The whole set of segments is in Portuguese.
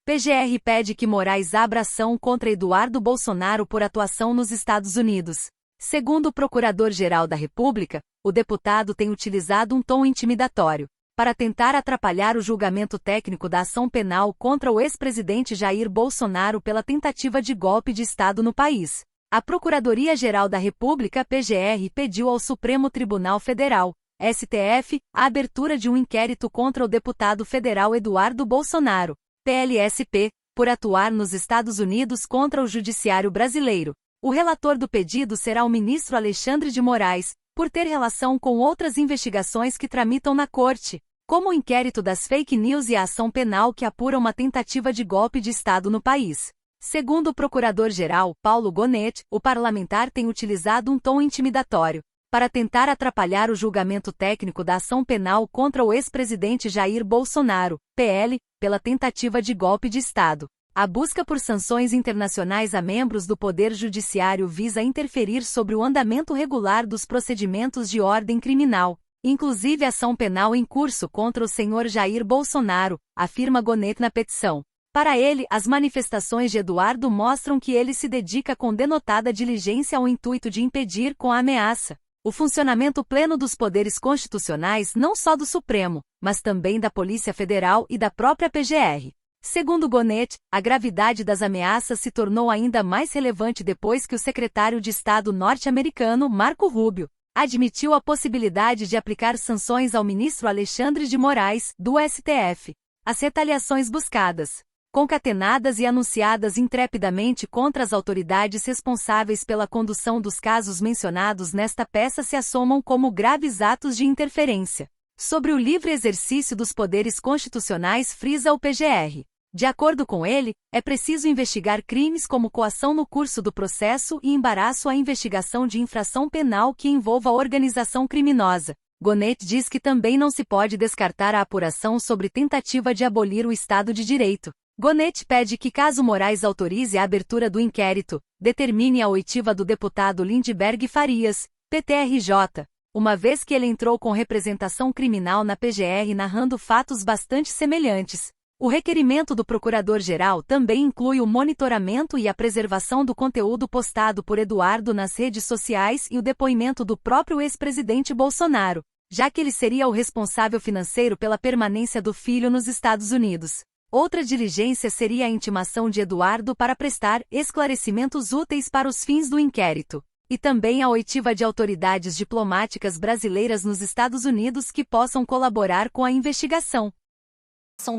PGR pede que Moraes abra ação contra Eduardo Bolsonaro por atuação nos Estados Unidos. Segundo o Procurador-Geral da República, o deputado tem utilizado um tom intimidatório para tentar atrapalhar o julgamento técnico da ação penal contra o ex-presidente Jair Bolsonaro pela tentativa de golpe de Estado no país. A Procuradoria-Geral da República, PGR, pediu ao Supremo Tribunal Federal, STF, a abertura de um inquérito contra o deputado federal Eduardo Bolsonaro, PLSP, por atuar nos Estados Unidos contra o Judiciário brasileiro. O relator do pedido será o ministro Alexandre de Moraes, por ter relação com outras investigações que tramitam na Corte, como o inquérito das fake news e a ação penal que apura uma tentativa de golpe de Estado no país. Segundo o Procurador-Geral, Paulo Gonet, o parlamentar tem utilizado um tom intimidatório para tentar atrapalhar o julgamento técnico da ação penal contra o ex-presidente Jair Bolsonaro, PL, pela tentativa de golpe de Estado. A busca por sanções internacionais a membros do Poder Judiciário visa interferir sobre o andamento regular dos procedimentos de ordem criminal, inclusive ação penal em curso contra o senhor Jair Bolsonaro, afirma Gonet na petição. Para ele, as manifestações de Eduardo mostram que ele se dedica com denotada diligência ao intuito de impedir com a ameaça o funcionamento pleno dos poderes constitucionais não só do Supremo, mas também da Polícia Federal e da própria PGR. Segundo Gonet, a gravidade das ameaças se tornou ainda mais relevante depois que o secretário de Estado norte-americano, Marco Rubio, admitiu a possibilidade de aplicar sanções ao ministro Alexandre de Moraes, do STF. As retaliações buscadas, concatenadas e anunciadas intrepidamente contra as autoridades responsáveis pela condução dos casos mencionados nesta peça se assomam como graves atos de interferência sobre o livre exercício dos poderes constitucionais, frisa o PGR. De acordo com ele, é preciso investigar crimes como coação no curso do processo e embaraço à investigação de infração penal que envolva organização criminosa. Gonet diz que também não se pode descartar a apuração sobre tentativa de abolir o Estado de Direito. Gonet pede que, caso Moraes autorize a abertura do inquérito, determine a oitiva do deputado Lindbergh Farias, PTRJ, uma vez que ele entrou com representação criminal na PGR narrando fatos bastante semelhantes. O requerimento do Procurador-Geral também inclui o monitoramento e a preservação do conteúdo postado por Eduardo nas redes sociais e o depoimento do próprio ex-presidente Bolsonaro, já que ele seria o responsável financeiro pela permanência do filho nos Estados Unidos. Outra diligência seria a intimação de Eduardo para prestar esclarecimentos úteis para os fins do inquérito, e também a oitiva de autoridades diplomáticas brasileiras nos Estados Unidos que possam colaborar com a investigação.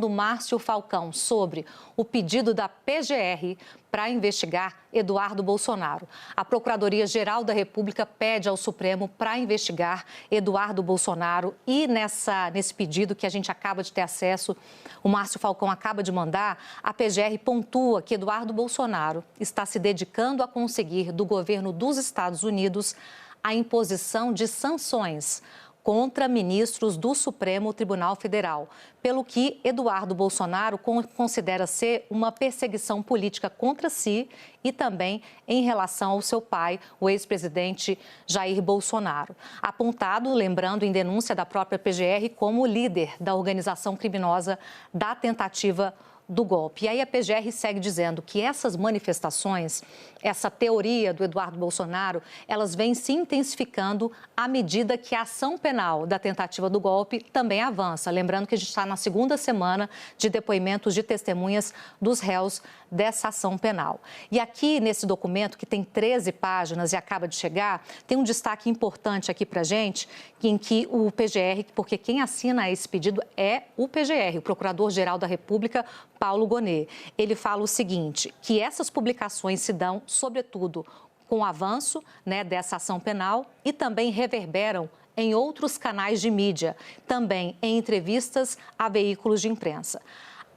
Do Márcio Falcão sobre o pedido da PGR para investigar Eduardo Bolsonaro. A Procuradoria-Geral da República pede ao Supremo para investigar Eduardo Bolsonaro e nesse pedido que a gente acaba de ter acesso, o Márcio Falcão acaba de mandar, a PGR pontua que Eduardo Bolsonaro está se dedicando a conseguir do governo dos Estados Unidos a imposição de sanções contra ministros do Supremo Tribunal Federal, pelo que Eduardo Bolsonaro considera ser uma perseguição política contra si e também em relação ao seu pai, o ex-presidente Jair Bolsonaro. Apontado, lembrando, em denúncia da própria PGR como líder da organização criminosa da tentativa do golpe. E aí a PGR segue dizendo que essas manifestações, essa teoria do Eduardo Bolsonaro, elas vêm se intensificando à medida que a ação penal da tentativa do golpe também avança. Lembrando que a gente está na segunda semana de depoimentos de testemunhas dos réus dessa ação penal. E aqui nesse documento, que tem 13 páginas e acaba de chegar, tem um destaque importante aqui para a gente, em que o PGR, porque quem assina esse pedido é o PGR, o Procurador-Geral da República, Paulo Gonet. Ele fala o seguinte, que essas publicações se dão, sobretudo, com o avanço, dessa ação penal e também reverberam em outros canais de mídia, também em entrevistas a veículos de imprensa.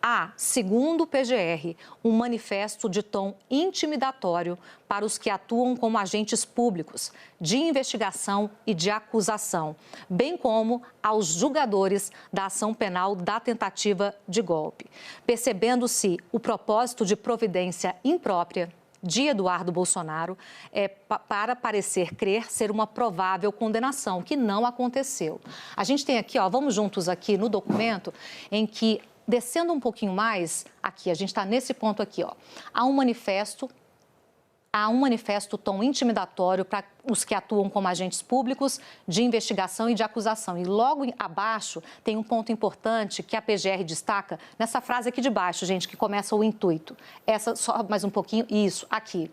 Há, segundo o PGR, um manifesto de tom intimidatório para os que atuam como agentes públicos de investigação e de acusação, bem como aos julgadores da ação penal da tentativa de golpe, percebendo-se o propósito de providência imprópria de Eduardo Bolsonaro para parecer crer ser uma provável condenação, que não aconteceu. A gente tem aqui, vamos juntos aqui no documento, em que Descendo um pouquinho mais, aqui, a gente está nesse ponto aqui, ó. Há um manifesto tom intimidatório para os que atuam como agentes públicos de investigação e de acusação. E logo abaixo tem um ponto importante que a PGR destaca nessa frase aqui de baixo, gente, que começa o intuito. Essa, só mais um pouquinho, isso, aqui.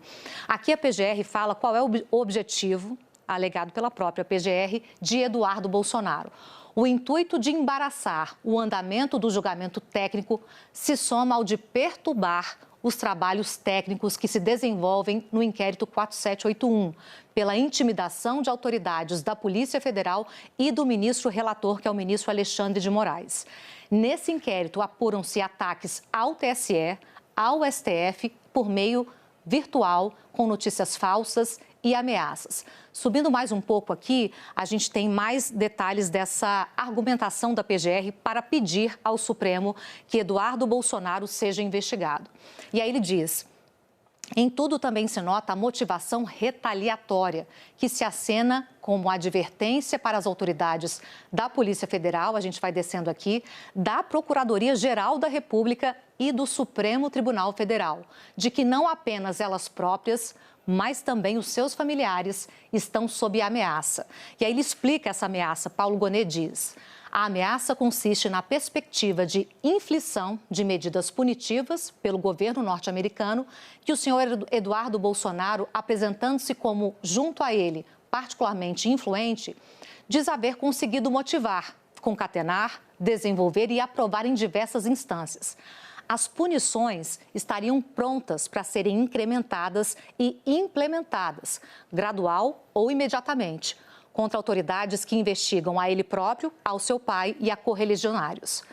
Aqui a PGR fala qual é o objetivo, alegado pela própria PGR, de Eduardo Bolsonaro. O intuito de embaraçar o andamento do julgamento técnico se soma ao de perturbar os trabalhos técnicos que se desenvolvem no inquérito 4781, pela intimidação de autoridades da Polícia Federal e do ministro relator, que é o ministro Alexandre de Moraes. Nesse inquérito, apuram-se ataques ao TSE, ao STF, por meio virtual, com notícias falsas e ameaças. Subindo mais um pouco aqui, a gente tem mais detalhes dessa argumentação da PGR para pedir ao Supremo que Eduardo Bolsonaro seja investigado. E aí ele diz: em tudo também se nota a motivação retaliatória, que se acena como advertência para as autoridades da Polícia Federal, a gente vai descendo aqui, da Procuradoria-Geral da República e do Supremo Tribunal Federal, de que não apenas elas próprias, mas também os seus familiares estão sob ameaça. E aí ele explica essa ameaça. Paulo Gonet diz: a ameaça consiste na perspectiva de inflição de medidas punitivas pelo governo norte-americano que o senhor Eduardo Bolsonaro, apresentando-se como, junto a ele, particularmente influente, diz haver conseguido motivar, concatenar, desenvolver e aprovar em diversas instâncias. As punições estariam prontas para serem incrementadas e implementadas, gradual ou imediatamente, contra autoridades que investigam a ele próprio, ao seu pai e a correligionários.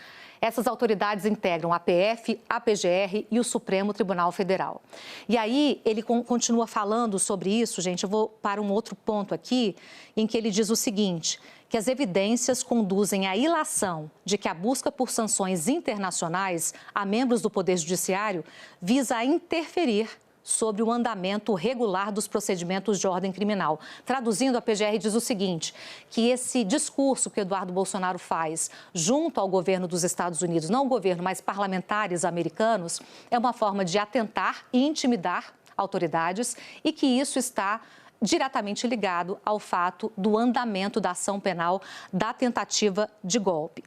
Essas autoridades integram a PF, a PGR e o Supremo Tribunal Federal. E aí ele continua falando sobre isso, gente. Eu vou para um outro ponto aqui, em que ele diz o seguinte: que as evidências conduzem à ilação de que a busca por sanções internacionais a membros do Poder Judiciário visa a interferir sobre o andamento regular dos procedimentos de ordem criminal. Traduzindo, a PGR diz o seguinte, que esse discurso que Eduardo Bolsonaro faz junto ao governo dos Estados Unidos, não o governo, mas parlamentares americanos, é uma forma de atentar e intimidar autoridades e que isso está diretamente ligado ao fato do andamento da ação penal da tentativa de golpe.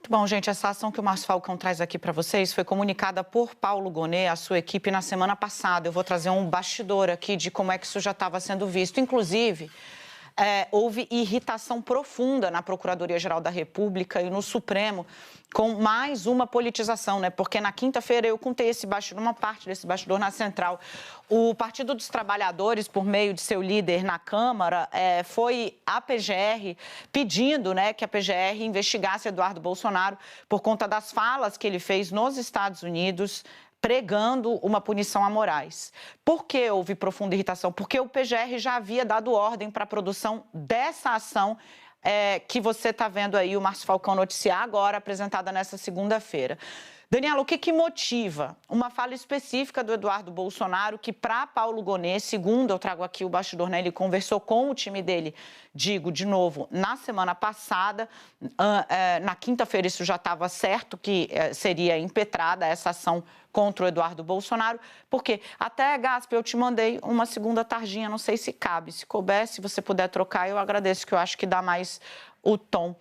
Bom, gente, essa ação que o Márcio Falcão traz aqui para vocês foi comunicada por Paulo Gonet, a sua equipe, na semana passada. Eu vou trazer um bastidor aqui de como é que isso já estava sendo visto. Inclusive, houve irritação profunda na Procuradoria-Geral da República e no Supremo com mais uma politização, né? Porque na quinta-feira eu contei esse bastidor, uma parte desse bastidor na Central. O Partido dos Trabalhadores, por meio de seu líder na Câmara, foi à PGR pedindo, né, que a PGR investigasse Eduardo Bolsonaro por conta das falas que ele fez nos Estados Unidos, pregando uma punição a Moraes. Por que houve profunda irritação? Porque o PGR já havia dado ordem para a produção dessa ação que você está vendo aí o Márcio Falcão noticiar agora, apresentada nessa segunda-feira. Daniela, o que motiva uma fala específica do Eduardo Bolsonaro que, para Paulo Gonet, segundo eu trago aqui o bastidor, né, ele conversou com o time dele, digo de novo, na semana passada, na quinta-feira isso já estava certo que seria impetrada essa ação contra o Eduardo Bolsonaro, porque até, Gaspe, eu te mandei uma segunda tarjinha, não sei se cabe, se couber, se você puder trocar, eu agradeço, que eu acho que dá mais o tom.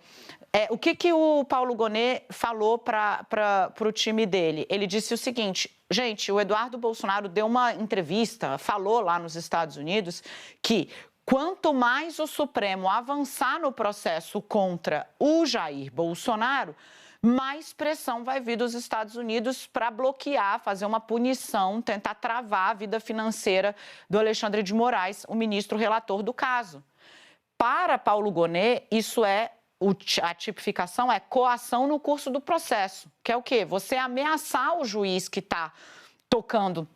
O que o Paulo Gonet falou para o time dele? Ele disse o seguinte: gente, o Eduardo Bolsonaro deu uma entrevista, falou lá nos Estados Unidos que quanto mais o Supremo avançar no processo contra o Jair Bolsonaro, mais pressão vai vir dos Estados Unidos para bloquear, fazer uma punição, tentar travar a vida financeira do Alexandre de Moraes, o ministro relator do caso. Para Paulo Gonet, isso a tipificação é coação no curso do processo, que é o quê? Você ameaçar o juiz que está tocando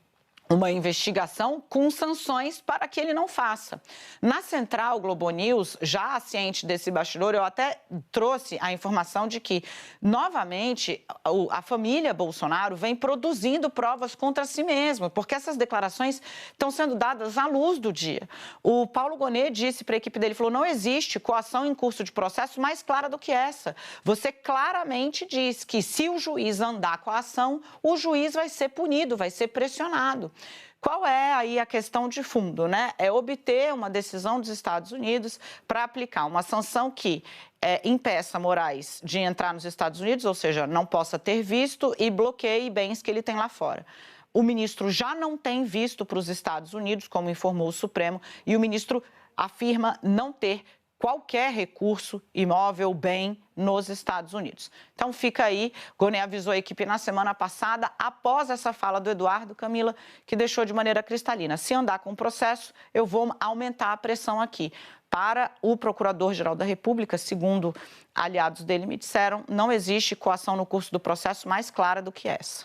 uma investigação com sanções para que ele não faça. Na Central Globo News, já ciente desse bastidor, eu até trouxe a informação de que, novamente, a família Bolsonaro vem produzindo provas contra si mesma, porque essas declarações estão sendo dadas à luz do dia. O Paulo Gonet disse para a equipe dele, falou, não existe coação em curso de processo mais clara do que essa. Você claramente diz que se o juiz andar com a ação, o juiz vai ser punido, vai ser pressionado. Qual é aí a questão de fundo, né? É obter uma decisão dos Estados Unidos para aplicar uma sanção que impeça Moraes de entrar nos Estados Unidos, ou seja, não possa ter visto e bloqueie bens que ele tem lá fora. O ministro já não tem visto para os Estados Unidos, como informou o Supremo, e o ministro afirma não ter qualquer recurso, imóvel, bem nos Estados Unidos. Então fica aí, Gonet avisou a equipe na semana passada, após essa fala do Eduardo, Camila, que deixou de maneira cristalina. Se andar com o processo, eu vou aumentar a pressão aqui. Para o Procurador-Geral da República, segundo aliados dele me disseram, não existe coação no curso do processo mais clara do que essa.